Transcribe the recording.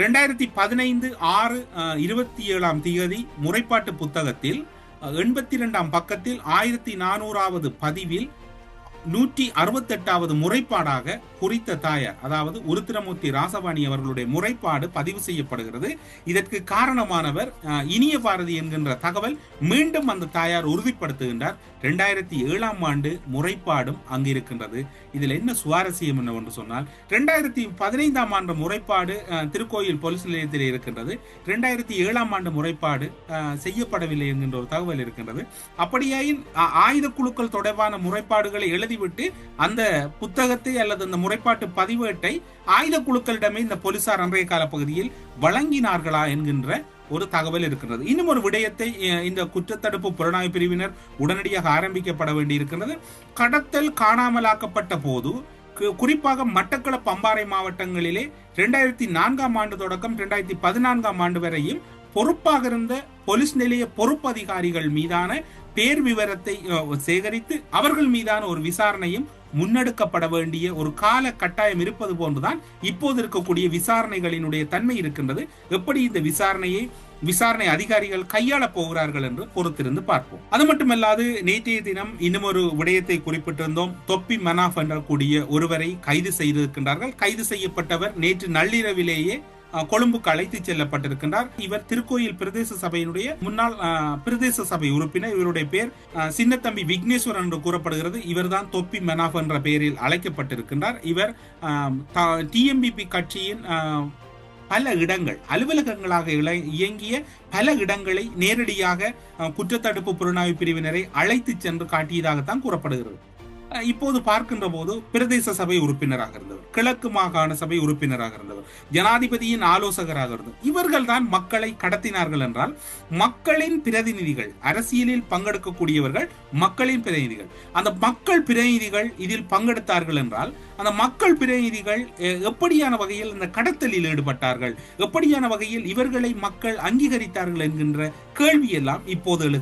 2015/6/27 முறைப்பாட்டு புத்தகத்தில் 82ஆம் பக்கத்தில் 1400வது பதிவில் 168வது முறைப்பாடாக குறித்த தாயார், அதாவது உருத்திரமூர்த்தி ராசவாணி அவர்களுடைய முறைப்பாடு பதிவு செய்யப்படுகிறது. இதற்கு காரணமானவர் இனிய பாரதி என்கின்ற தகவல் மீண்டும் அந்த தாயார் உறுதிப்படுத்துகின்றார். 2007ஆம் ஆண்டு முறைப்பாடும் அங்கிருக்கின்றது. இதில் என்ன சுவாரஸ்யம் என்னவென்று சொன்னால், 2015ஆம் ஆண்டு முறைப்பாடு திருக்கோயில் போலீஸ் நிலையத்தில் இருக்கின்றது. 2007ஆம் ஆண்டு முறைப்பாடு செய்யப்படவில்லை என்கின்ற ஒரு தகவல் இருக்கின்றது. அப்படியாயின் ஆயுத குழுக்கள் தொடர்பான முறைப்பாடுகளை எழுதிவிட்டு அந்த புத்தகத்தை அல்லது அந்த முறைப்பாட்டு பதிவேட்டை ஆயுத குழுக்களிடமே இந்த போலீசார் அன்றைய கால பகுதியில் வழங்கினார்களா என்கின்ற ஒரு தகவல் இருக்கிறது. இன்னும் ஒரு விடயத்தை இந்த குற்றத்தடுப்பு புலனாய்வு பிரிவினர் உடனடியாக ஆரம்பிக்கப்பட வேண்டி இருக்கின்றது. கடத்தல் காணாமலாக்கப்பட்ட போது குறிப்பாக மட்டக்களப்பு அம்பாறை மாவட்டங்களிலே 2004ஆம் ஆண்டு தொடக்கம் 2014ஆம் ஆண்டு வரையும் பொறுப்பாக இருந்த போலீஸ் நிலைய பொறுப்பு அதிகாரிகள் மீதான பேர் விவரத்தை சேகரித்து அவர்கள் மீதான ஒரு விசாரணையும் முன்னெடுக்கப்பட வேண்டிய ஒரு கால கட்டாயம் இருப்பது போன்றுதான் இப்போது இருக்கக்கூடிய விசாரணைகளினுடைய தன்மை இருக்கின்றது. எப்படி இந்த விசாரணை அதிகாரிகள் கையாள போகிறார்கள் என்று பொறுத்திருந்து பார்ப்போம். அது மட்டுமல்லாது நேற்றைய தினம் இன்னும் ஒரு விடயத்தை குறிப்பிட்டிருந்தோம். தொப்பி மனாஃப் என்ற கூடிய ஒருவரை கைது செய்திருக்கின்றார்கள். கைது செய்யப்பட்டவர் நேற்று நள்ளிரவிலேயே கொழும்புக்கு அழைத்து செல்லப்பட்டிருக்கின்றார். இவர் திருக்கோயில் பிரதேச சபையினுடைய முன்னாள் பிரதேச சபை உறுப்பினர். இவருடைய பேர் சின்னத்தம்பி விக்னேஸ்வரன் என்று கூறப்படுகிறது. இவர்தான் தொப்பி மனாஃப் என்ற பெயரில் அழைக்கப்பட்டிருக்கின்றார். இவர் டிஎம்பிபி கட்சியின் பல இடங்கள் அலுவலகங்களாக இயங்கிய பல இடங்களை நேரடியாக குற்றத்தடுப்பு புலனாய்வு பிரிவினரை அழைத்து சென்று காட்டியதாகத்தான் கூறப்படுகிறது. இப்போது பார்க்கின்ற போது பிரதேச சபை உறுப்பினராக இருந்தவர், கிழக்கு மாகாண சபை உறுப்பினராக இருந்தவர், ஜனாதிபதியின் ஆலோசகராக இருந்தவர். இவர்கள் தான் மக்களை கடத்தினார்கள் என்றால் மக்களின் பிரதிநிதிகள், அரசியலில் பங்கெடுக்கக்கூடியவர்கள் மக்களின் பிரதிநிதிகள். அந்த மக்கள் பிரதிநிதிகள் இதில் பங்கெடுத்தார்கள் என்றால் அந்த மக்கள் பிரதிநிதிகள் எப்படியான வகையில் இந்த கடத்தலில் ஈடுபட்டார்கள், எப்படியான வகையில் இவர்களை மக்கள் அங்கீகரித்தார்கள் என்கின்ற கேள்வி எல்லாம் இப்போது எழுது.